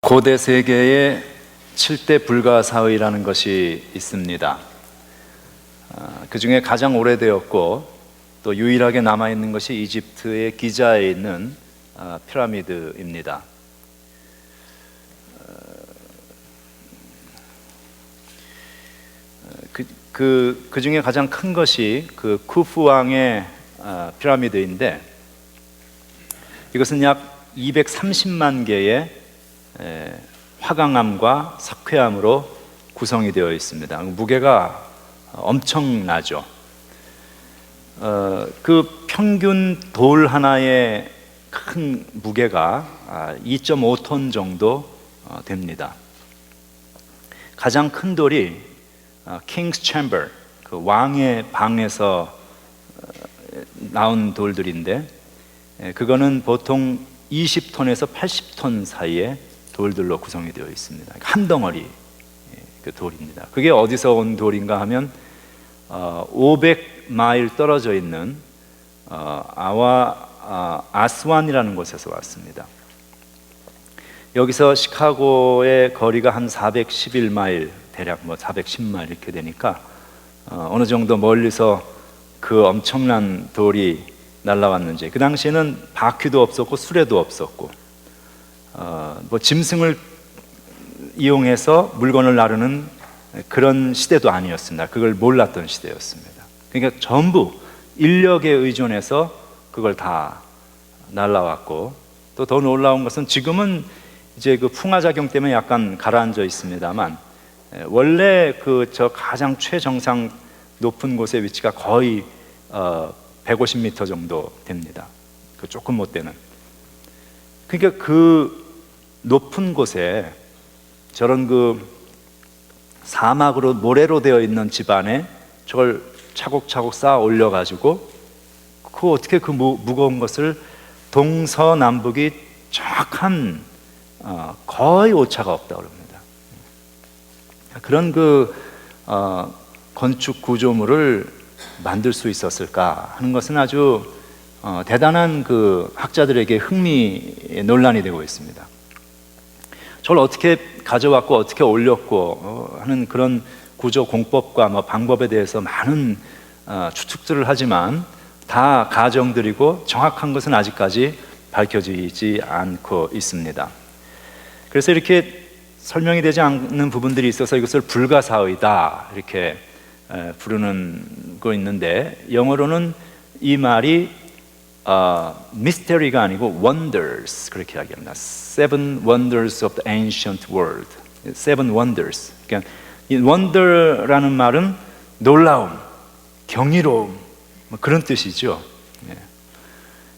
고대 세계에 7대 불가사의라는 것이 있습니다. 그 중에 가장 오래되었고 또 유일하게 남아있는 것이 이집트의 기자에 있는 피라미드입니다. 그 중에 가장 큰 것이 그 쿠프 왕의 피라미드인데, 이것은 약 230만 개의 화강암과 석회암으로 구성이 되어 있습니다. 무게가 엄청나죠. 그 평균 돌 하나의 큰 무게가 2.5톤 정도 됩니다. 가장 큰 돌이 King's Chamber, 그 왕의 방에서 나온 돌들인데, 그거는 보통 20톤에서 80톤 사이의 돌들로 구성이 되어 있습니다. 한 덩어리 그 돌입니다. 그게 어디서 온 돌인가 하면 500마일 떨어져 있는 아스완이라는 곳에서 왔습니다. 여기서 시카고의 거리가 한 411마일, 대략 410마일 이렇게 되니까 어느 정도 멀리서 그 엄청난 돌이 날라왔는지, 그 당시에는 바퀴도 없었고 수레도 없었고 짐승을 이용해서 물건을 나르는 그런 시대도 아니었습니다. 그걸 몰랐던 시대였습니다. 그러니까 전부 인력에 의존해서 그걸 다 날라왔고, 또 더 놀라운 것은 지금은 이제 그 풍화작용 때문에 약간 가라앉아 있습니다만, 원래 저 가장 최정상 높은 곳의 위치가 거의 150m 정도 됩니다. 그 조금 못 되는. 그러니까 그 높은 곳에 저런 그 사막으로 모래로 되어 있는 집안에 저걸 차곡차곡 쌓아 올려가지고, 그 어떻게 그 무거운 것을 동서남북이 정확한 거의 오차가 없다고 합니다. 그런 건축 구조물을 만들 수 있었을까 하는 것은 아주 대단한 그 학자들에게 논란이 되고 있습니다. 저걸 어떻게 가져왔고 어떻게 올렸고 하는 그런 구조 공법과 방법에 대해서 많은 추측들을 하지만 다 가정들이고 정확한 것은 아직까지 밝혀지지 않고 있습니다. 그래서 이렇게 설명이 되지 않는 부분들이 있어서 이것을 불가사의다 이렇게 부르는 거 있는데, 영어로는 이 말이 mystery가 아니고 wonders 그렇게 이야기합니다. Seven wonders of the ancient world. Seven wonders. 그러니까 이 wonder라는 말은 놀라움, 경이로움 그런 뜻이죠.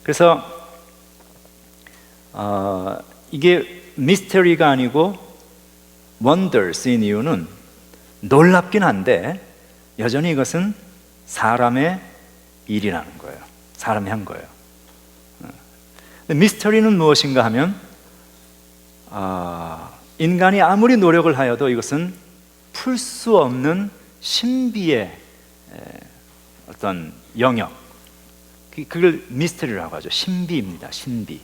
그래서 이게 mystery가 아니고 wonders인 이유는 놀랍긴 한데 여전히 이것은 사람의 일이라는 거예요. 사람이 한 거예요. 미스터리는 무엇인가 하면 인간이 아무리 노력을 하여도 이것은 풀 수 없는 신비의 어떤 영역, 그걸 미스터리라고 하죠. 신비입니다. 신비.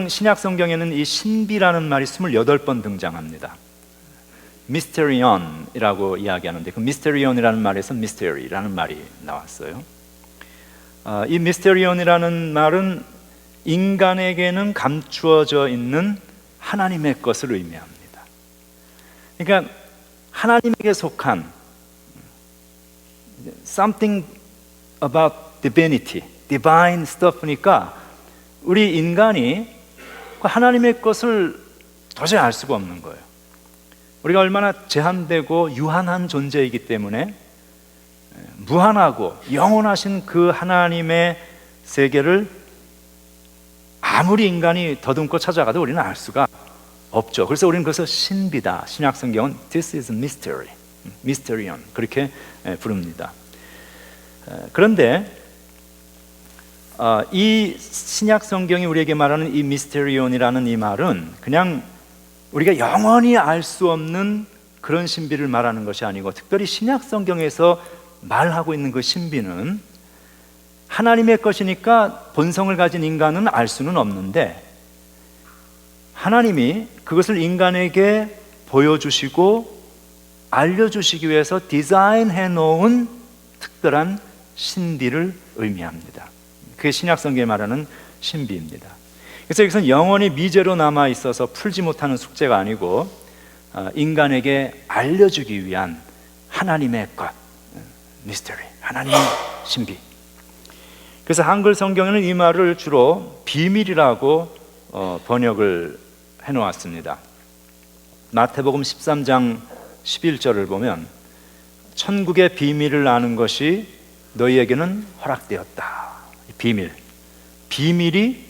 신약 성경에는 이 신비라는 말이 28번 등장합니다. 미스테리온이라고 이야기하는데, 그 미스테리온이라는 말에서 미스테리라는 말이 나왔어요. 이 미스테리온이라는 말은 인간에게는 감추어져 있는 하나님의 것을 의미합니다. 그러니까 하나님에게 속한 something about divinity, divine stuff니까 우리 인간이 하나님의 것을 도저히 알 수가 없는 거예요. 우리가 얼마나 제한되고 유한한 존재이기 때문에 무한하고 영원하신 그 하나님의 세계를 아무리 인간이 더듬고 찾아가도 우리는 알 수가 없죠. 그래서 우리는 그것을 신비다. 신약 성경은 This is mystery, mysterion 그렇게 부릅니다. 그런데 이 신약 성경이 우리에게 말하는 이 미스테리온이라는 이 말은 그냥 우리가 영원히 알 수 없는 그런 신비를 말하는 것이 아니고, 특별히 신약 성경에서 말하고 있는 그 신비는 하나님의 것이니까 본성을 가진 인간은 알 수는 없는데 하나님이 그것을 인간에게 보여주시고 알려주시기 위해서 디자인해 놓은 특별한 신비를 의미합니다. 그게 신약성경에 말하는 신비입니다. 그래서 여기서는 영원히 미제로 남아있어서 풀지 못하는 숙제가 아니고 인간에게 알려주기 위한 하나님의 것, 미스터리, 하나님의 신비. 그래서 한글 성경에는 이 말을 주로 비밀이라고 번역을 해놓았습니다. 마태복음 13장 11절을 보면 천국의 비밀을 아는 것이 너희에게는 허락되었다. 비밀이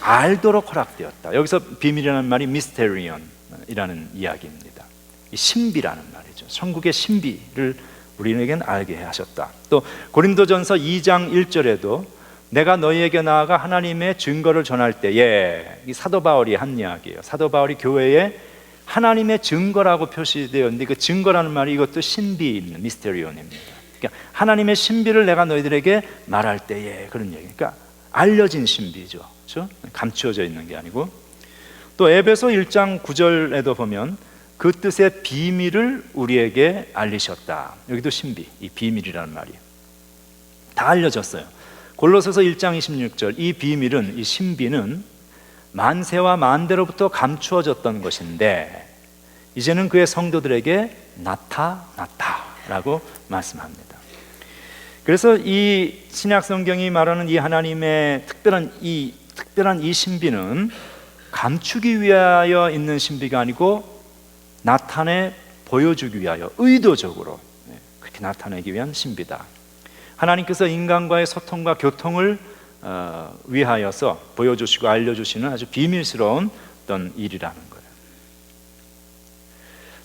알도록 허락되었다. 여기서 비밀이라는 말이 미스테리언이라는 이야기입니다. 이 신비라는 말이죠. 천국의 신비를 우리에겐 알게 하셨다. 또 고린도전서 2장 1절에도 내가 너희에게 나아가 하나님의 증거를 전할 때에, 이 사도 바울이 한 이야기예요. 사도 바울이 교회에 하나님의 증거라고 표시되어 있는데 그 증거라는 말이 이것도 신비 있는 미스테리온입니다. 그러니까 하나님의 신비를 내가 너희들에게 말할 때에, 그런 얘기. 그러니까 알려진 신비죠. 그렇죠? 감추어져 있는 게 아니고. 또 에베소 1장 9절에도 보면 그 뜻의 비밀을 우리에게 알리셨다. 여기도 신비, 이 비밀이라는 말이 다 알려졌어요. 골로새서 1장 26절, 이 비밀은, 이 신비는 만세와 만대로부터 감추어졌던 것인데 이제는 그의 성도들에게 나타났다라고 말씀합니다. 그래서 이 신약 성경이 말하는 이 하나님의 특별한 이 신비는 감추기 위하여 있는 신비가 아니고 나타내 보여주기 위하여 의도적으로 그렇게 나타내기 위한 신비다. 하나님께서 인간과의 소통과 교통을 위하여서 보여주시고 알려주시는 아주 비밀스러운 어떤 일이라는 거예요.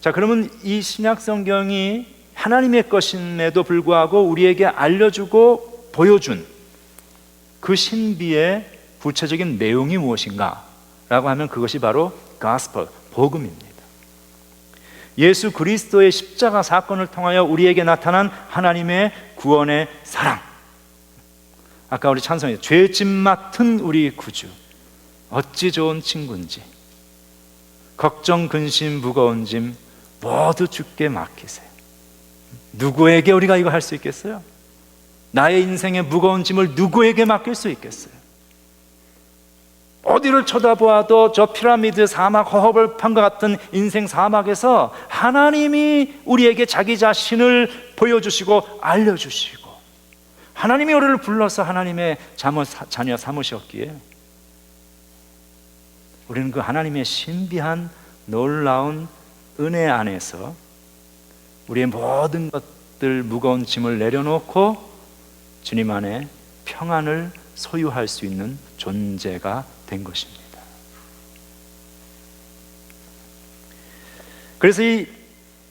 자, 그러면 이 신약 성경이 하나님의 것임에도 불구하고 우리에게 알려주고 보여준 그 신비의 구체적인 내용이 무엇인가? 라고 하면 그것이 바로 가스펠, 복음입니다. 예수 그리스도의 십자가 사건을 통하여 우리에게 나타난 하나님의 구원의 사랑. 아까 우리 찬송에 죄짐 맡은 우리 구주 어찌 좋은 친구인지 걱정 근심 무거운 짐 모두 주께 맡기세요. 누구에게 우리가 이거 할 수 있겠어요? 나의 인생의 무거운 짐을 누구에게 맡길 수 있겠어요? 어디를 쳐다보아도 저 피라미드 사막, 허허벌판과 같은 인생 사막에서 하나님이 우리에게 자기 자신을 보여주시고 알려주시고 하나님이 우리를 불러서 하나님의 자녀 삼으셨기에 우리는 그 하나님의 신비한 놀라운 은혜 안에서 우리의 모든 것들, 무거운 짐을 내려놓고 주님 안에 평안을 소유할 수 있는 존재가 된 것입니다. 그래서 이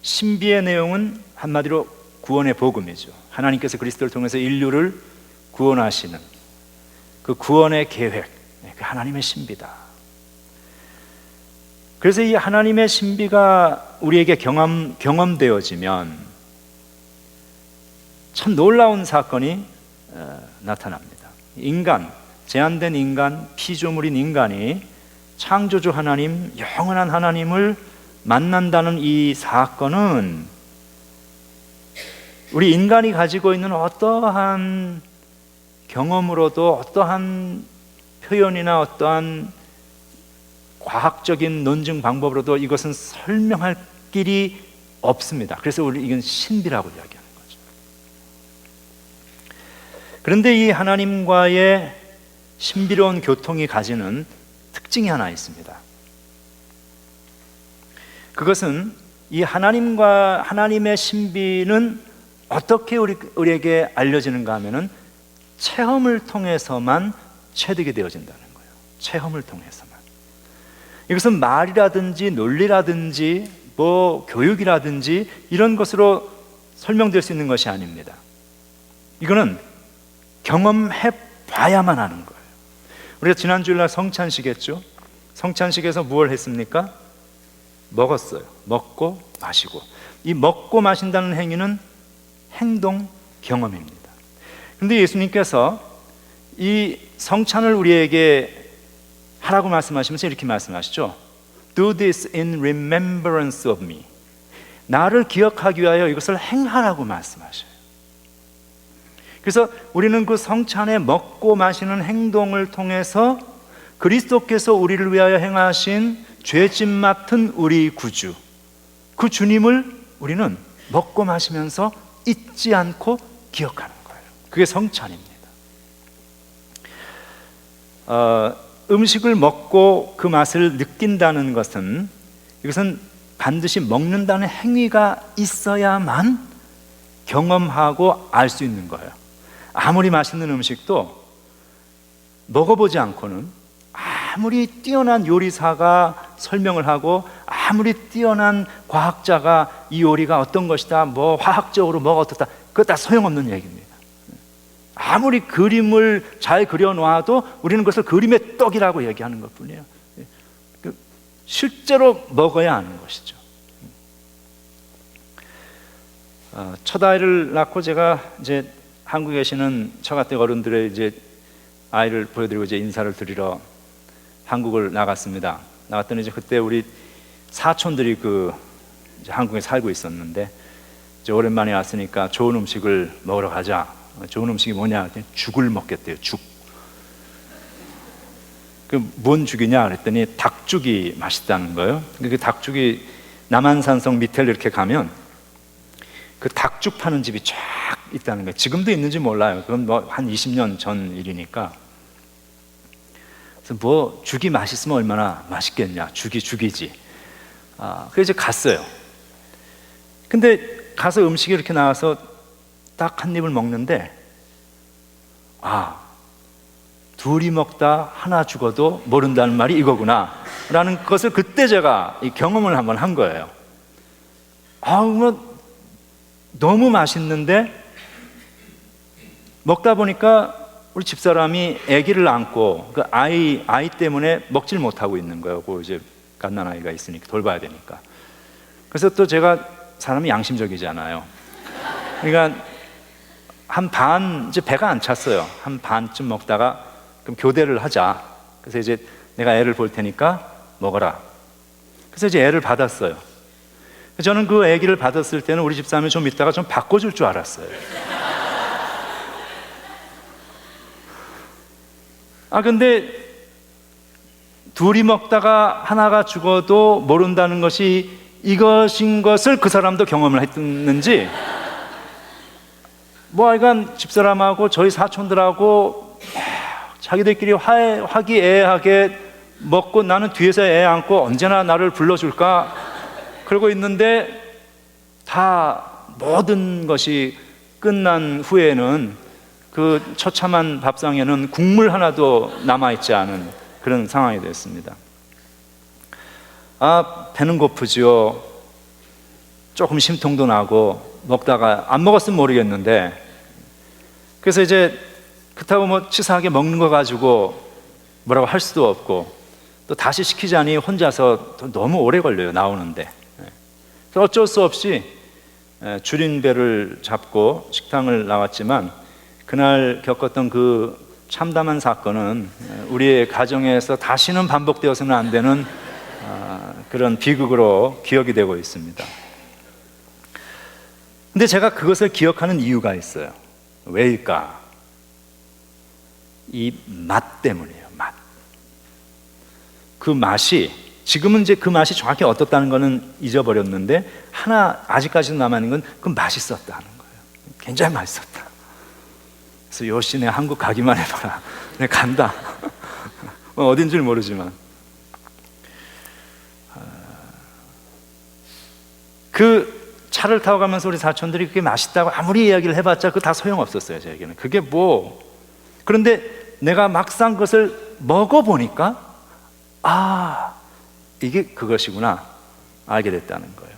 신비의 내용은 한마디로 구원의 복음이죠. 하나님께서 그리스도를 통해서 인류를 구원하시는 그 구원의 계획, 그 하나님의 신비다. 그래서 이 하나님의 신비가 우리에게 경험되어지면 참 놀라운 사건이 나타납니다. 제한된 인간, 피조물인 인간이 창조주 하나님, 영원한 하나님을 만난다는 이 사건은 우리 인간이 가지고 있는 어떠한 경험으로도, 어떠한 표현이나 어떠한 과학적인 논증 방법으로도 이것은 설명할 길이 없습니다. 그래서 우리 이건 신비라고 이야기하는 거죠. 그런데 이 하나님과의 신비로운 교통이 가지는 특징이 하나 있습니다. 그것은 이 하나님의 신비는 어떻게 우리에게 알려지는가 하면은 체험을 통해서만 체득이 되어진다는 거예요. 체험을 통해서만. 이것은 말이라든지 논리라든지 교육이라든지 이런 것으로 설명될 수 있는 것이 아닙니다. 이거는 경험해 봐야만 하는 거예요. 우리가 지난 주일날 성찬식했죠. 성찬식에서 무엇을 했습니까? 먹었어요. 먹고 마시고. 이 먹고 마신다는 행위는 행동 경험입니다. 그런데 예수님께서 이 성찬을 우리에게 하라고 말씀하시면서 이렇게 말씀하시죠. Do this in remembrance of me. 나를 기억하기 위하여 이것을 행하라고 말씀하셔요. 그래서 우리는 그 성찬에 먹고 마시는 행동을 통해서 그리스도께서 우리를 위하여 행하신 죄짐 맡은 우리 구주, 그 주님을 우리는 먹고 마시면서 잊지 않고 기억하는 거예요. 그게 성찬입니다. 음식을 먹고 그 맛을 느낀다는 것은, 이것은 반드시 먹는다는 행위가 있어야만 경험하고 알 수 있는 거예요. 아무리 맛있는 음식도 먹어보지 않고는, 아무리 뛰어난 요리사가 설명을 하고 아무리 뛰어난 과학자가 이 요리가 어떤 것이다, 뭐 화학적으로 뭐가 어떻다, 그거 다 소용없는 얘기입니다. 아무리 그림을 잘 그려놔도 우리는 그것을 그림의 떡이라고 얘기하는 것뿐이에요. 실제로 먹어야 하는 것이죠. 첫 아이를 낳고 제가 이제 한국에 계시는 처가댁 어른들의 이제 아이를 보여드리고 이제 인사를 드리러 한국을 나갔습니다. 나갔더니 이제 그때 우리 사촌들이 이제 한국에 살고 있었는데, 이제 오랜만에 왔으니까 좋은 음식을 먹으러 가자. 좋은 음식이 뭐냐 그랬더니 죽을 먹겠대요. 죽. 뭔 죽이냐 그랬더니 닭죽이 맛있다는 거예요. 그 닭죽이 남한산성 밑에 이렇게 가면 그 닭죽 파는 집이 쫙 있다는 거예요. 지금도 있는지 몰라요. 그건 뭐 한 20년 전 일이니까. 그래서 뭐 죽이 맛있으면 얼마나 맛있겠냐. 죽이 죽이지. 그래서 이제 갔어요. 근데 가서 음식이 이렇게 나와서 딱 한 입을 먹는데, 둘이 먹다 하나 죽어도 모른다는 말이 이거구나 라는 것을 그때 제가 이 경험을 한번 한 거예요. 뭐 너무 맛있는데 먹다 보니까 우리 집사람이 아기를 안고 그 아이 때문에 먹질 못하고 있는 거예요. 그 이제 갓난아이가 있으니까 돌봐야 되니까. 그래서 또 제가 사람이 양심적이잖아요. 그러니까 이제 배가 안 찼어요. 한 반쯤 먹다가 그럼 교대를 하자. 그래서 이제 내가 애를 볼 테니까 먹어라. 그래서 이제 애를 받았어요. 저는 그 아기를 받았을 때는 우리 집사람이 좀 있다가 좀 바꿔줄 줄 알았어요. 근데 둘이 먹다가 하나가 죽어도 모른다는 것이 이것인 것을 그 사람도 경험을 했는지, 하여간 집사람하고 저희 사촌들하고 자기들끼리 화기애애하게 먹고 나는 뒤에서 애 안고 언제나 나를 불러줄까 그러고 있는데, 다 모든 것이 끝난 후에는 그 처참한 밥상에는 국물 하나도 남아있지 않은 그런 상황이 됐습니다. 배는 고프지요. 조금 심통도 나고, 먹다가 안 먹었으면 모르겠는데, 그래서 이제 그렇다고 뭐 치사하게 먹는 거 가지고 뭐라고 할 수도 없고, 또 다시 시키자니 혼자서 너무 오래 걸려요, 나오는데. 그래서 어쩔 수 없이 줄인 배를 잡고 식당을 나왔지만, 그날 겪었던 그 참담한 사건은 우리의 가정에서 다시는 반복되어서는 안 되는 그런 비극으로 기억이 되고 있습니다. 근데 제가 그것을 기억하는 이유가 있어요. 왜일까? 이 맛 때문이에요. 맛. 그 맛이, 지금은 이제 그 맛이 정확히 어떻다는 거는 잊어버렸는데, 하나 아직까지도 남아있는 건 그 맛있었다는 거예요. 굉장히 맛있었다. 그래서 요시 내가 한국 가기만 해봐라. 내가 간다. 어딘 줄 모르지만. 그 차를 타고 가면서 우리 사촌들이 그게 맛있다고 아무리 이야기를 해봤자 그거 다 소용없었어요, 저에게는. 그게 그런데 내가 막상 그것을 먹어보니까 이게 그것이구나 알게 됐다는 거예요.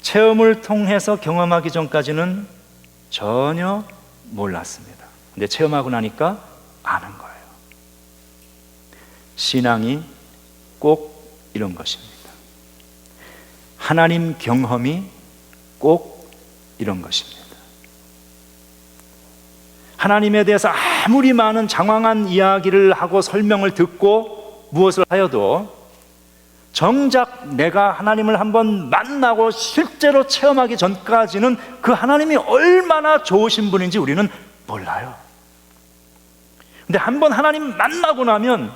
체험을 통해서 경험하기 전까지는 전혀 몰랐습니다. 근데 체험하고 나니까 아는 거예요. 신앙이 꼭 이런 것입니다. 하나님 경험이 꼭 이런 것입니다. 하나님에 대해서 아무리 많은 장황한 이야기를 하고 설명을 듣고 무엇을 하여도 정작 내가 하나님을 한번 만나고 실제로 체험하기 전까지는 그 하나님이 얼마나 좋으신 분인지 우리는 몰라요. 근데 한번 하나님 만나고 나면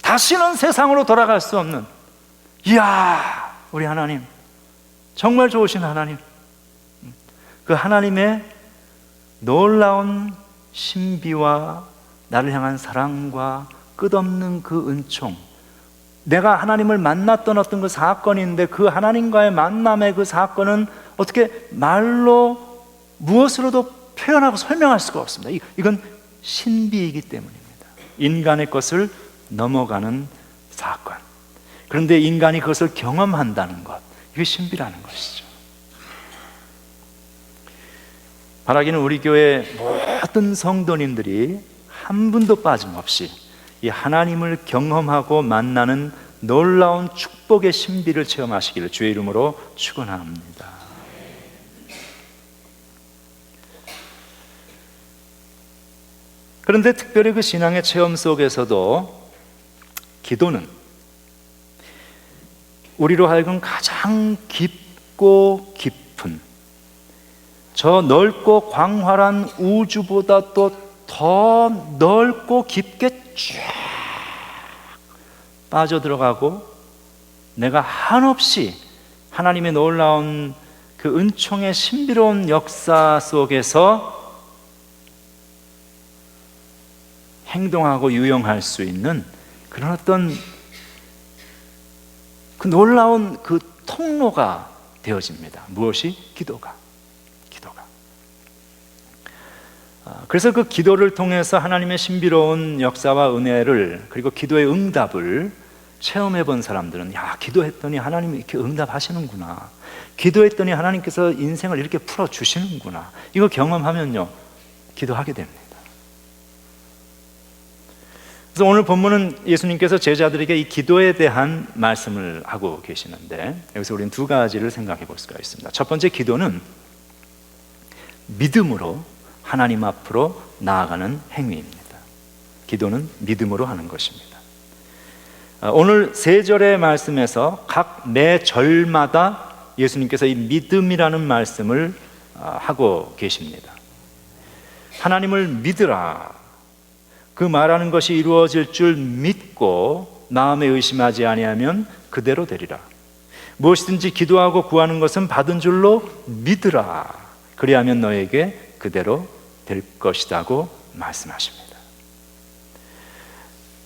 다시는 세상으로 돌아갈 수 없는, 이야, 우리 하나님 정말 좋으신 하나님, 그 하나님의 놀라운 신비와 나를 향한 사랑과 끝없는 그 은총, 내가 하나님을 만났던 어떤 그 사건인데 그 하나님과의 만남의 그 사건은 어떻게 말로 무엇으로도 표현하고 설명할 수가 없습니다. 이건 신비이기 때문입니다. 인간의 것을 넘어가는 사건. 그런데 인간이 그것을 경험한다는 것, 이게 신비라는 것이죠. 바라기는 우리 교회 모든 성도님들이 한 분도 빠짐없이 이 하나님을 경험하고 만나는 놀라운 축복의 신비를 체험하시기를 주의 이름으로 축원합니다. 그런데 특별히 그 신앙의 체험 속에서도 기도는 우리로 하여금 가장 깊고 깊은, 저 넓고 광활한 우주보다 또 더 넓고 깊게 쫙 빠져들어가고 내가 한없이 하나님의 놀라운 그 은총의 신비로운 역사 속에서 행동하고 유용할 수 있는 그런 어떤 그 놀라운 그 통로가 되어집니다. 무엇이? 기도가. 그래서 그 기도를 통해서 하나님의 신비로운 역사와 은혜를, 그리고 기도의 응답을 체험해 본 사람들은, 야, 기도했더니 하나님이 이렇게 응답하시는구나, 기도했더니 하나님께서 인생을 이렇게 풀어주시는구나, 이거 경험하면요 기도하게 됩니다. 그래서 오늘 본문은 예수님께서 제자들에게 이 기도에 대한 말씀을 하고 계시는데, 여기서 우리는 두 가지를 생각해 볼 수가 있습니다. 첫 번째, 기도는 믿음으로 하나님 앞으로 나아가는 행위입니다. 기도는 믿음으로 하는 것입니다. 오늘 세 절의 말씀에서 각 매 절마다 예수님께서 이 믿음이라는 말씀을 하고 계십니다. 하나님을 믿으라, 그 말하는 것이 이루어질 줄 믿고 마음에 의심하지 아니하면 그대로 되리라. 무엇이든지 기도하고 구하는 것은 받은 줄로 믿으라, 그리하면 너에게 그대로 될 것이라고 말씀하십니다.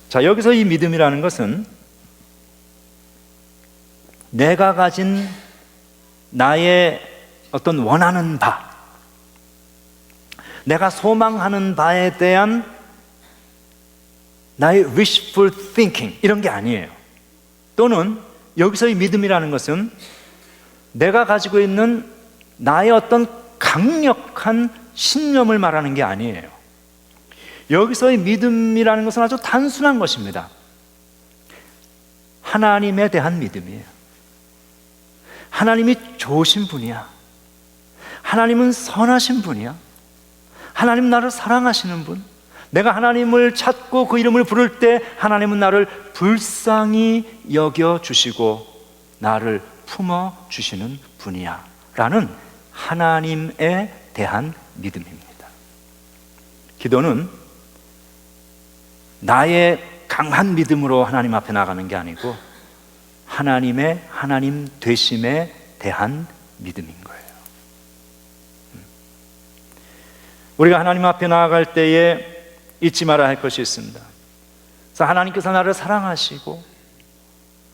자, 여기서 이 믿음이라는 것은 내가 가진 나의 어떤 원하는 바, 내가 소망하는 바에 대한 나의 wishful thinking, 이런 게 아니에요. 또는 여기서 이 믿음이라는 것은 내가 가지고 있는 나의 어떤 강력한 신념을 말하는 게 아니에요. 여기서의 믿음이라는 것은 아주 단순한 것입니다. 하나님에 대한 믿음이에요. 하나님이 좋으신 분이야. 하나님은 선하신 분이야. 하나님 나를 사랑하시는 분. 내가 하나님을 찾고 그 이름을 부를 때 하나님은 나를 불쌍히 여겨주시고 나를 품어주시는 분이야 라는 하나님에 대한 믿음입니다. 기도는 나의 강한 믿음으로 하나님 앞에 나가는 게 아니고 하나님의 하나님 되심에 대한 믿음인 거예요. 우리가 하나님 앞에 나아갈 때에 잊지 말아야 할 것이 있습니다. 그래서 하나님께서 나를 사랑하시고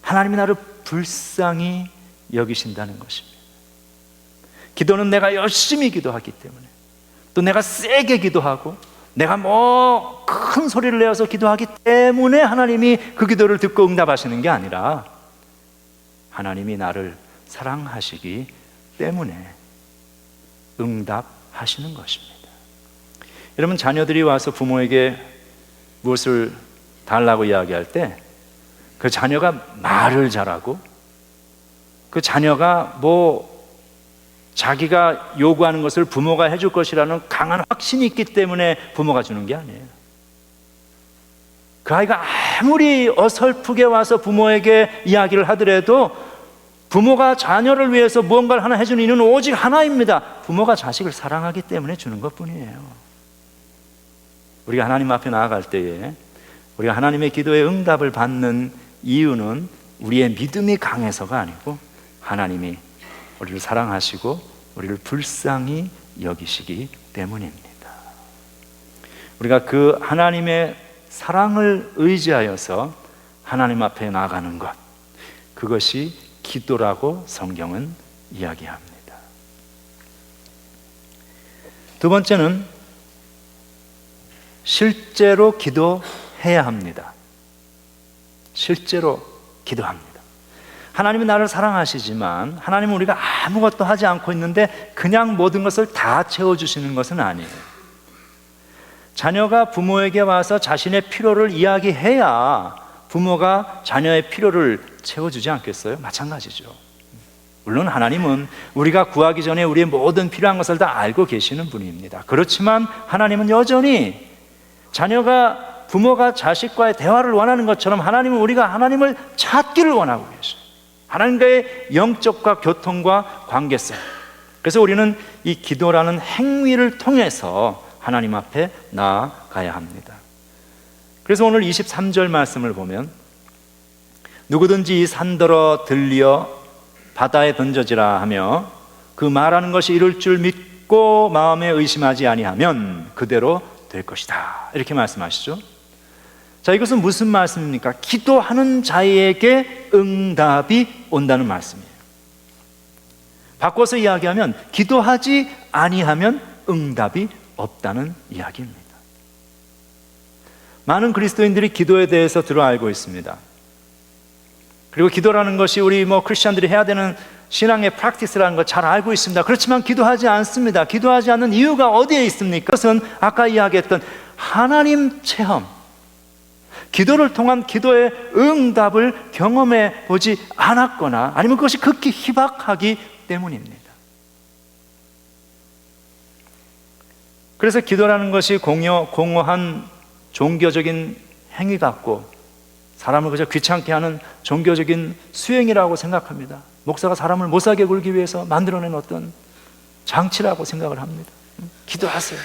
하나님이 나를 불쌍히 여기신다는 것입니다. 기도는 내가 열심히 기도하기 때문에, 또 내가 세게 기도하고 내가 뭐 큰 소리를 내어서 기도하기 때문에 하나님이 그 기도를 듣고 응답하시는 게 아니라 하나님이 나를 사랑하시기 때문에 응답하시는 것입니다. 여러분, 자녀들이 와서 부모에게 무엇을 달라고 이야기할 때 그 자녀가 말을 잘하고 그 자녀가 자기가 요구하는 것을 부모가 해줄 것이라는 강한 확신이 있기 때문에 부모가 주는 게 아니에요. 그 아이가 아무리 어설프게 와서 부모에게 이야기를 하더라도 부모가 자녀를 위해서 무언가를 하나 해주는 이유는 오직 하나입니다. 부모가 자식을 사랑하기 때문에 주는 것뿐이에요. 우리가 하나님 앞에 나아갈 때에 우리가 하나님의 기도에 응답을 받는 이유는 우리의 믿음이 강해서가 아니고 하나님이 우리를 사랑하시고 우리를 불쌍히 여기시기 때문입니다. 우리가 그 하나님의 사랑을 의지하여서 하나님 앞에 나아가는 것, 그것이 기도라고 성경은 이야기합니다. 두 번째는 실제로 기도해야 합니다. 실제로 기도합니다. 하나님은 나를 사랑하시지만 하나님은 우리가 아무것도 하지 않고 있는데 그냥 모든 것을 다 채워주시는 것은 아니에요. 자녀가 부모에게 와서 자신의 필요를 이야기해야 부모가 자녀의 필요를 채워주지 않겠어요? 마찬가지죠. 물론 하나님은 우리가 구하기 전에 우리의 모든 필요한 것을 다 알고 계시는 분입니다. 그렇지만 하나님은 여전히 자녀가 부모가 자식과의 대화를 원하는 것처럼 하나님은 우리가 하나님을 찾기를 원하고 계셔요. 하나님과의 영적과 교통과 관계성. 그래서 우리는 이 기도라는 행위를 통해서 하나님 앞에 나아가야 합니다. 그래서 오늘 23절 말씀을 보면 누구든지 이 산더러 들려 바다에 던져지라 하며 그 말하는 것이 이룰 줄 믿고 마음에 의심하지 아니하면 그대로 될 것이다. 이렇게 말씀하시죠. 자, 이것은 무슨 말씀입니까? 기도하는 자에게 응답이 온다는 말씀이에요. 바꿔서 이야기하면 기도하지 아니하면 응답이 없다는 이야기입니다. 많은 그리스도인들이 기도에 대해서 들어 알고 있습니다. 그리고 기도라는 것이 우리 크리스천들이 해야 되는 신앙의 프랙티스라는 걸 잘 알고 있습니다. 그렇지만 기도하지 않습니다. 기도하지 않는 이유가 어디에 있습니까? 그것은 아까 이야기했던 하나님 체험, 기도를 통한 기도의 응답을 경험해 보지 않았거나 아니면 그것이 극히 희박하기 때문입니다. 그래서 기도라는 것이 공허한 종교적인 행위 같고 사람을 그저 귀찮게 하는 종교적인 수행이라고 생각합니다. 목사가 사람을 못 살게 굴기 위해서 만들어낸 어떤 장치라고 생각을 합니다. 기도하세요.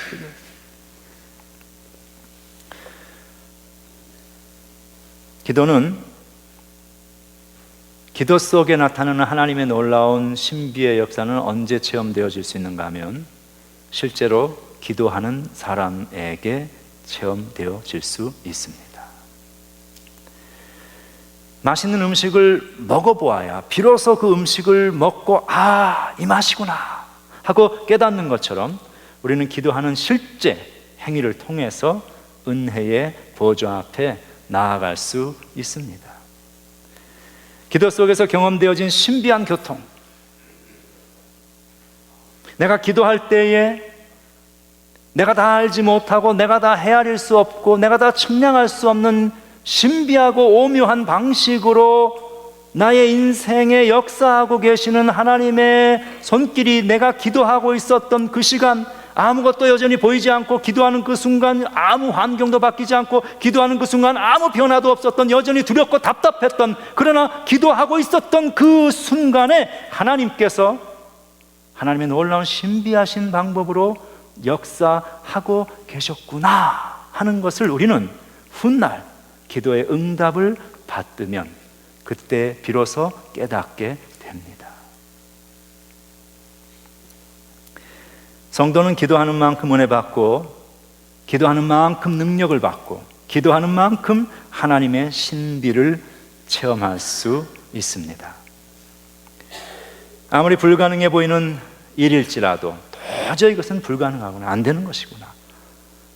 기도는 기도 속에 나타나는 하나님의 놀라운 신비의 역사는 언제 체험되어질 수 있는가 하면 실제로 기도하는 사람에게 체험되어질 수 있습니다. 맛있는 음식을 먹어보아야 비로소 그 음식을 먹고 이 맛이구나 하고 깨닫는 것처럼 우리는 기도하는 실제 행위를 통해서 은혜의 보좌 앞에 나아갈 수 있습니다. 기도 속에서 경험되어진 신비한 교통, 내가 기도할 때에 내가 다 알지 못하고 내가 다 헤아릴 수 없고 내가 다 측량할 수 없는 신비하고 오묘한 방식으로 나의 인생에 역사하고 계시는 하나님의 손길이 내가 기도하고 있었던 그 시간, 아무것도 여전히 보이지 않고 기도하는 그 순간 아무 환경도 바뀌지 않고 기도하는 그 순간 아무 변화도 없었던, 여전히 두렵고 답답했던, 그러나 기도하고 있었던 그 순간에 하나님께서 하나님의 놀라운 신비하신 방법으로 역사하고 계셨구나 하는 것을 우리는 훗날 기도의 응답을 받으면 그때 비로소 깨닫게 됩니다. 성도는 기도하는 만큼 은혜 받고 기도하는 만큼 능력을 받고 기도하는 만큼 하나님의 신비를 체험할 수 있습니다. 아무리 불가능해 보이는 일일지라도 도저히 이것은 불가능하구나, 안 되는 것이구나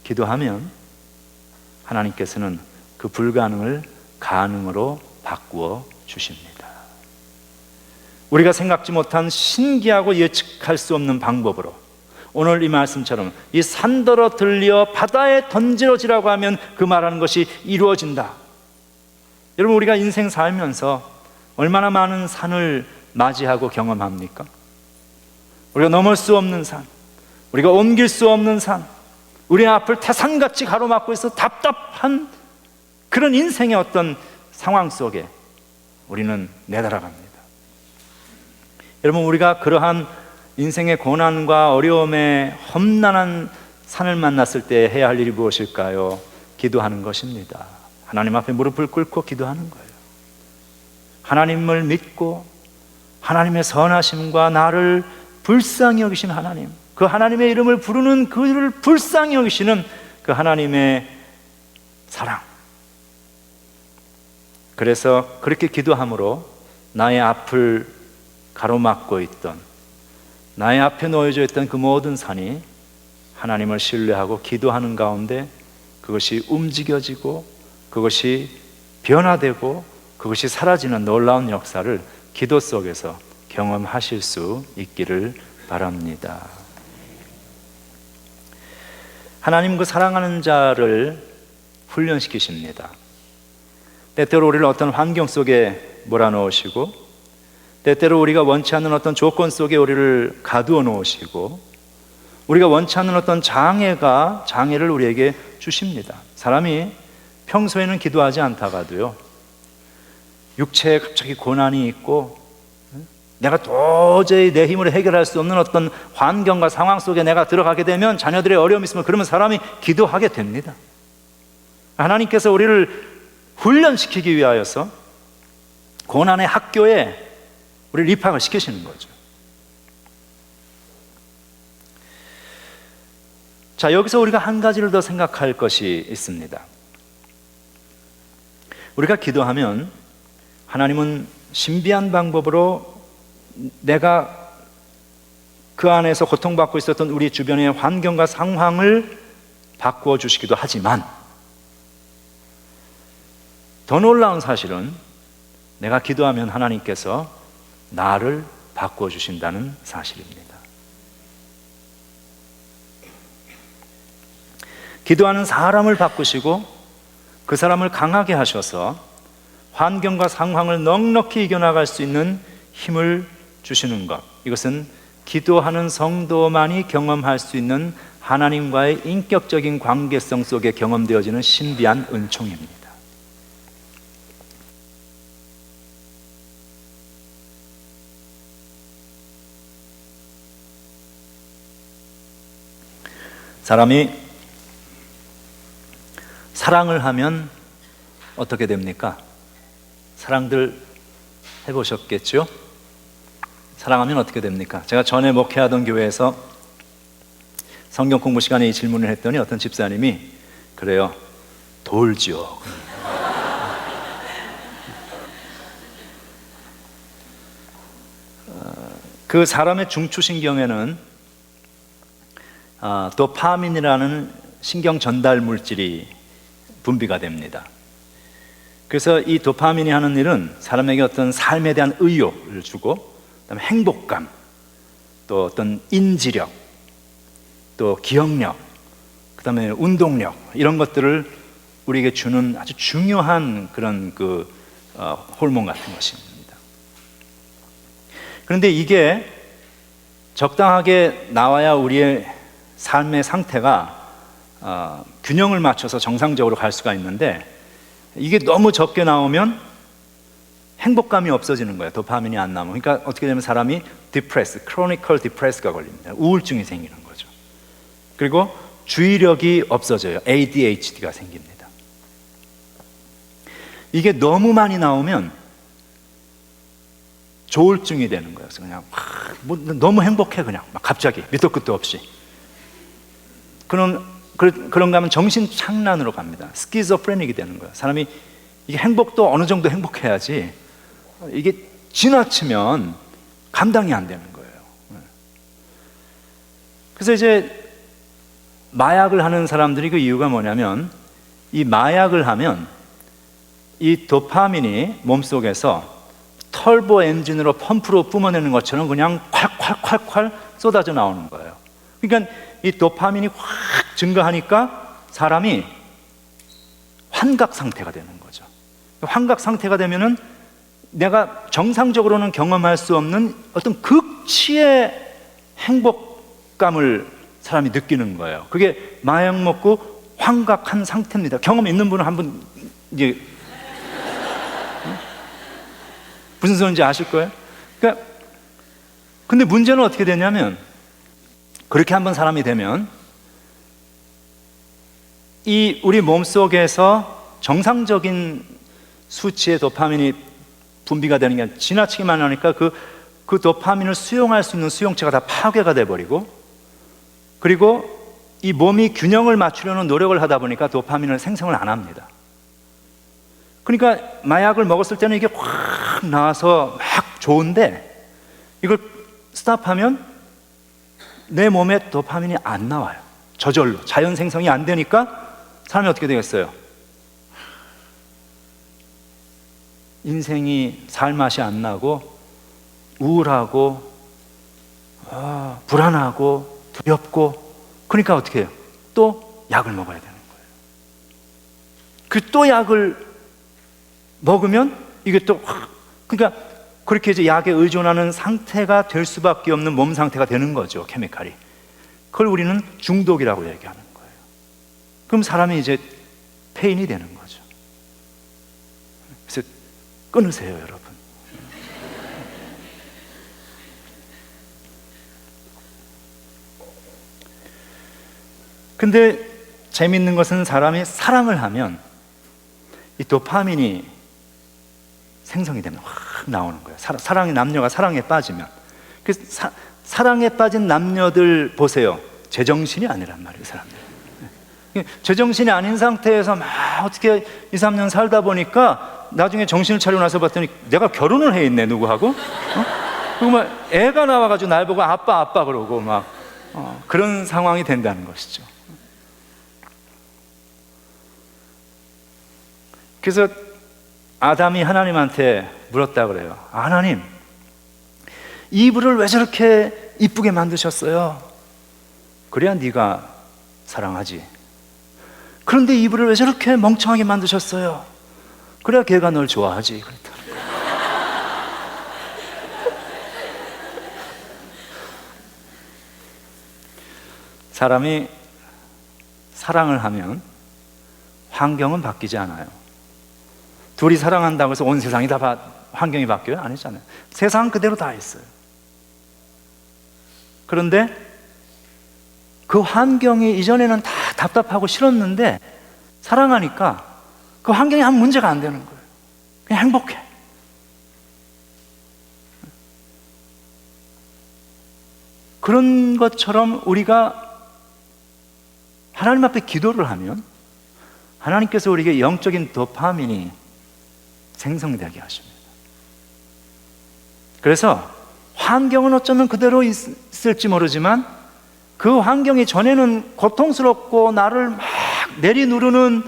기도하면 하나님께서는 그 불가능을 가능으로 바꾸어 주십니다. 우리가 생각지 못한 신기하고 예측할 수 없는 방법으로 오늘 이 말씀처럼 이 산더러 들려 바다에 던져지라고 하면 그 말하는 것이 이루어진다. 여러분, 우리가 인생 살면서 얼마나 많은 산을 맞이하고 경험합니까? 우리가 넘을 수 없는 산, 우리가 옮길 수 없는 산, 우리 앞을 태산같이 가로막고 있어 답답한 그런 인생의 어떤 상황 속에 우리는 내달아갑니다. 여러분, 우리가 그러한 인생의 고난과 어려움의 험난한 산을 만났을 때 해야 할 일이 무엇일까요? 기도하는 것입니다. 하나님 앞에 무릎을 꿇고 기도하는 거예요. 하나님을 믿고 하나님의 선하심과 나를 불쌍히 여기신 하나님, 그 하나님의 이름을 부르는 그를 불쌍히 여기시는 그 하나님의 사랑. 그래서 그렇게 기도함으로 나의 앞을 가로막고 있던, 나의 앞에 놓여져 있던 그 모든 산이 하나님을 신뢰하고 기도하는 가운데 그것이 움직여지고 그것이 변화되고 그것이 사라지는 놀라운 역사를 기도 속에서 경험하실 수 있기를 바랍니다. 하나님 그 사랑하는 자를 훈련시키십니다. 때때로 우리를 어떤 환경 속에 몰아넣으시고, 때때로 우리가 원치 않는 어떤 조건 속에 우리를 가두어 놓으시고, 우리가 원치 않는 어떤 장애를 우리에게 주십니다. 사람이 평소에는 기도하지 않다가도요, 육체에 갑자기 고난이 있고 내가 도저히 내 힘으로 해결할 수 없는 어떤 환경과 상황 속에 내가 들어가게 되면, 자녀들의 어려움이 있으면 그러면 사람이 기도하게 됩니다. 하나님께서 우리를 훈련시키기 위하여서 고난의 학교에 우리를 입학을 시키시는 거죠. 자, 여기서 우리가 한 가지를 더 생각할 것이 있습니다. 우리가 기도하면 하나님은 신비한 방법으로 내가 그 안에서 고통받고 있었던 우리 주변의 환경과 상황을 바꾸어 주시기도 하지만, 더 놀라운 사실은 내가 기도하면 하나님께서 나를 바꾸어 주신다는 사실입니다. 기도하는 사람을 바꾸시고 그 사람을 강하게 하셔서 환경과 상황을 넉넉히 이겨나갈 수 있는 힘을 주시는 것, 이것은 기도하는 성도만이 경험할 수 있는 하나님과의 인격적인 관계성 속에 경험되어지는 신비한 은총입니다. 사람이 사랑을 하면 어떻게 됩니까? 사랑들 해보셨겠죠? 사랑하면 어떻게 됩니까? 제가 전에 목회하던 교회에서 성경 공부 시간에 이 질문을 했더니 어떤 집사님이 그래요, 돌죠. 그 사람의 중추신경에는 도파민이라는 신경 전달 물질이 분비가 됩니다. 그래서 이 도파민이 하는 일은 사람에게 어떤 삶에 대한 의욕을 주고, 그다음에 행복감, 또 어떤 인지력, 또 기억력, 그다음에 운동력, 이런 것들을 우리에게 주는 아주 중요한 그런 호르몬 같은 것입니다. 그런데 이게 적당하게 나와야 우리의 삶의 상태가 균형을 맞춰서 정상적으로 갈 수가 있는데, 이게 너무 적게 나오면 행복감이 없어지는 거예요. 도파민이 안 나오면. 그러니까 어떻게 되면 사람이 크로니컬 디프레스가 걸립니다. 우울증이 생기는 거죠. 그리고 주의력이 없어져요. ADHD가 생깁니다. 이게 너무 많이 나오면 조울증이 되는 거예요. 그래서 그냥 너무 행복해, 그냥 막 갑자기 밑도 끝도 없이. 그런가 하면 정신 착란으로 갑니다. 스키조프레닉이 되는 거예요. 사람이 이게 행복도 어느 정도 행복해야지, 이게 지나치면 감당이 안 되는 거예요. 그래서 이제 마약을 하는 사람들이 그 이유가 뭐냐면, 이 마약을 하면 이 도파민이 몸속에서 털보 엔진으로 펌프로 뿜어내는 것처럼 그냥 콸콸콸콸 쏟아져 나오는 거예요. 그러니까 이 도파민이 확 증가하니까 사람이 환각 상태가 되는 거죠. 환각 상태가 되면은 내가 정상적으로는 경험할 수 없는 어떤 극치의 행복감을 사람이 느끼는 거예요. 그게 마약 먹고 환각한 상태입니다. 경험 있는 분은 한번 이제 무슨 소리인지 아실 거예요? 그러니까 근데 문제는 어떻게 되냐면 그렇게 한번 사람이 되면 이 우리 몸속에서 정상적인 수치의 도파민이 분비가 되는 게 아니라 지나치게 많으니까 그 도파민을 수용할 수 있는 수용체가 다 파괴가 돼버리고, 그리고 이 몸이 균형을 맞추려는 노력을 하다 보니까 도파민을 생성을 안 합니다. 그러니까 마약을 먹었을 때는 이게 확 나와서 막 좋은데 이걸 스탑하면 내 몸에 도파민이 안 나와요. 저절로 자연 생성이 안 되니까 사람이 어떻게 되겠어요? 인생이 살맛이 안 나고 우울하고 불안하고 두렵고, 그러니까 어떻게 해요? 또 약을 먹어야 되는 거예요. 그 또 약을 먹으면 이게 또 그러니까 그렇게 이제 약에 의존하는 상태가 될 수밖에 없는 몸 상태가 되는 거죠, 케미칼이. 그걸 우리는 중독이라고 얘기하는 거예요. 그럼 사람이 이제 폐인이 되는 거죠. 그래서 끊으세요, 여러분. 근데 재밌는 것은 사람이 사랑을 하면 이 도파민이 생성이 되면 확 나오는 거예요. 사랑의 남녀가 사랑에 빠지면. 그래서 사랑에 빠진 남녀들 보세요. 제정신이 아니란 말이에요, 사람들. 제정신이 아닌 상태에서 막 어떻게 2, 3년 살다 보니까 나중에 정신을 차리고 나서 봤더니 내가 결혼을 해 있네, 누구하고? 그리고 막 애가 나와가지고 날 보고 아빠 아빠 그러고 막 그런 상황이 된다는 것이죠. 그래서 아담이 하나님한테 물었다 그래요. 하나님, 이브를 왜 저렇게 이쁘게 만드셨어요? 그래야 네가 사랑하지. 그런데 이브를 왜 저렇게 멍청하게 만드셨어요? 그래야 걔가 널 좋아하지. 그랬다. 사람이 사랑을 하면 환경은 바뀌지 않아요. 둘이 사랑한다고 해서 온 세상이 다 환경이 바뀌어요? 아니잖아요. 세상은 그대로 다 있어요. 그런데 그 환경이 이전에는 다 답답하고 싫었는데 사랑하니까 그 환경이 아무 문제가 안 되는 거예요. 그냥 행복해. 그런 것처럼 우리가 하나님 앞에 기도를 하면 하나님께서 우리에게 영적인 도파민이 생성되게 하십니다. 그래서 환경은 어쩌면 그대로 있을지 모르지만 그 환경이 전에는 고통스럽고 나를 막 내리누르는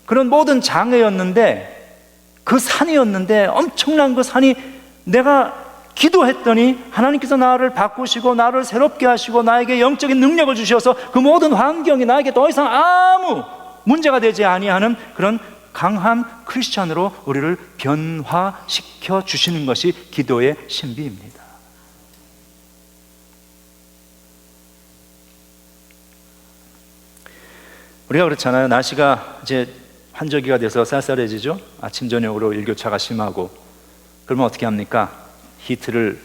그런 모든 장애였는데, 그 산이었는데, 엄청난 그 산이 내가 기도했더니 하나님께서 나를 바꾸시고 나를 새롭게 하시고 나에게 영적인 능력을 주셔서 그 모든 환경이 나에게 더 이상 아무 문제가 되지 아니하는 그런 강한 크리스찬으로 우리를 변화시켜 주시는 것이 기도의 신비입니다. 우리가 그렇잖아요. 날씨가 이제 환절기가 돼서 쌀쌀해지죠. 아침 저녁으로 일교차가 심하고, 그러면 어떻게 합니까? 히트를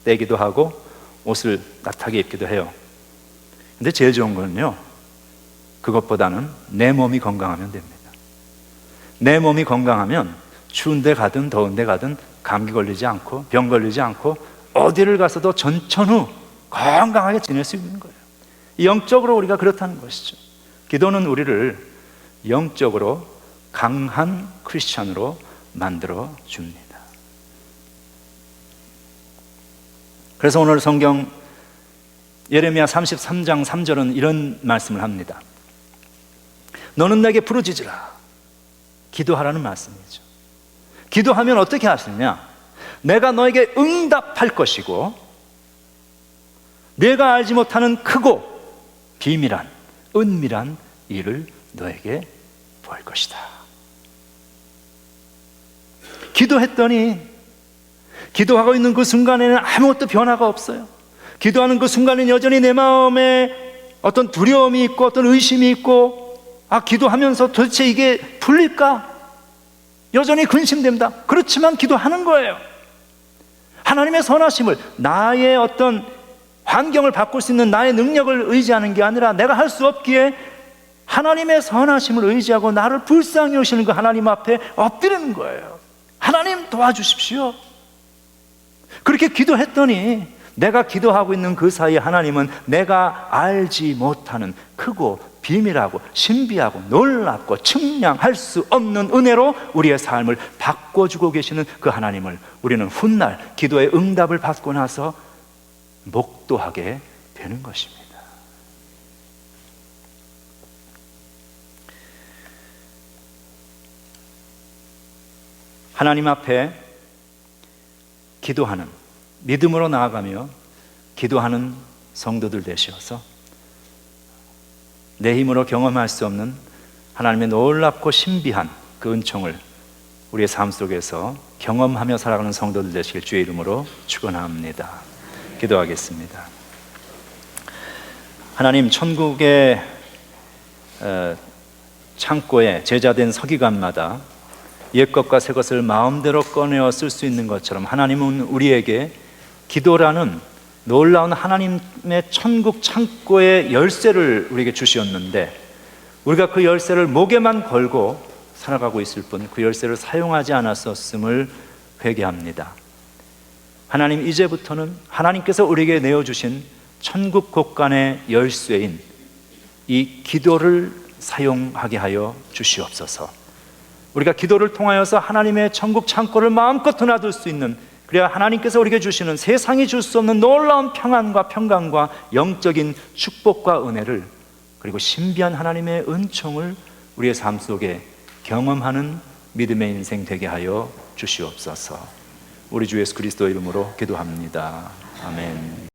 떼기도 하고 옷을 따뜻하게 입기도 해요. 근데 제일 좋은 거는요, 그것보다는 내 몸이 건강하면 됩니다. 내 몸이 건강하면 추운 데 가든 더운 데 가든 감기 걸리지 않고 병 걸리지 않고 어디를 가서도 전천후 건강하게 지낼 수 있는 거예요. 영적으로 우리가 그렇다는 것이죠. 기도는 우리를 영적으로 강한 크리스찬으로 만들어 줍니다. 그래서 오늘 성경 예레미야 33장 3절은 이런 말씀을 합니다. 너는 내게 부르짖으라. 기도하라는 말씀이죠. 기도하면 어떻게 하시냐? 내가 너에게 응답할 것이고 내가 알지 못하는 크고 비밀한 은밀한 일을 너에게 보일 것이다. 기도했더니 기도하고 있는 그 순간에는 아무것도 변화가 없어요. 기도하는 그 순간에는 여전히 내 마음에 어떤 두려움이 있고 어떤 의심이 있고, 기도하면서 도대체 이게 풀릴까? 여전히 근심됩니다. 그렇지만 기도하는 거예요. 하나님의 선하심을, 나의 어떤 환경을 바꿀 수 있는 나의 능력을 의지하는 게 아니라 내가 할 수 없기에 하나님의 선하심을 의지하고 나를 불쌍히 여기시는 그 하나님 앞에 엎드리는 거예요. 하나님 도와주십시오. 그렇게 기도했더니 내가 기도하고 있는 그 사이에 하나님은 내가 알지 못하는 크고 비밀하고 신비하고 놀랍고 측량할 수 없는 은혜로 우리의 삶을 바꿔주고 계시는 그 하나님을 우리는 훗날 기도의 응답을 받고 나서 목도하게 되는 것입니다. 하나님 앞에 기도하는, 믿음으로 나아가며 기도하는 성도들 되시어서 내 힘으로 경험할 수 없는 하나님의 놀랍고 신비한 그 은총을 우리의 삶 속에서 경험하며 살아가는 성도들 되시길 주의 이름으로 축원합니다. 기도하겠습니다. 하나님, 천국의 창고에 제자된 서기관마다 옛것과 새것을 마음대로 꺼내어 쓸 수 있는 것처럼 하나님은 우리에게 기도라는 놀라운 하나님의 천국 창고의 열쇠를 우리에게 주셨는데 우리가 그 열쇠를 목에만 걸고 살아가고 있을 뿐 그 열쇠를 사용하지 않았었음을 회개합니다. 하나님, 이제부터는 하나님께서 우리에게 내어주신 천국 곳간의 열쇠인 이 기도를 사용하게 하여 주시옵소서. 우리가 기도를 통하여서 하나님의 천국 창고를 마음껏 드나들 수 있는, 그래야 하나님께서 우리에게 주시는 세상이 줄 수 없는 놀라운 평안과 평강과 영적인 축복과 은혜를, 그리고 신비한 하나님의 은총을 우리의 삶 속에 경험하는 믿음의 인생 되게 하여 주시옵소서. 우리 주 예수 그리스도 이름으로 기도합니다. 아멘.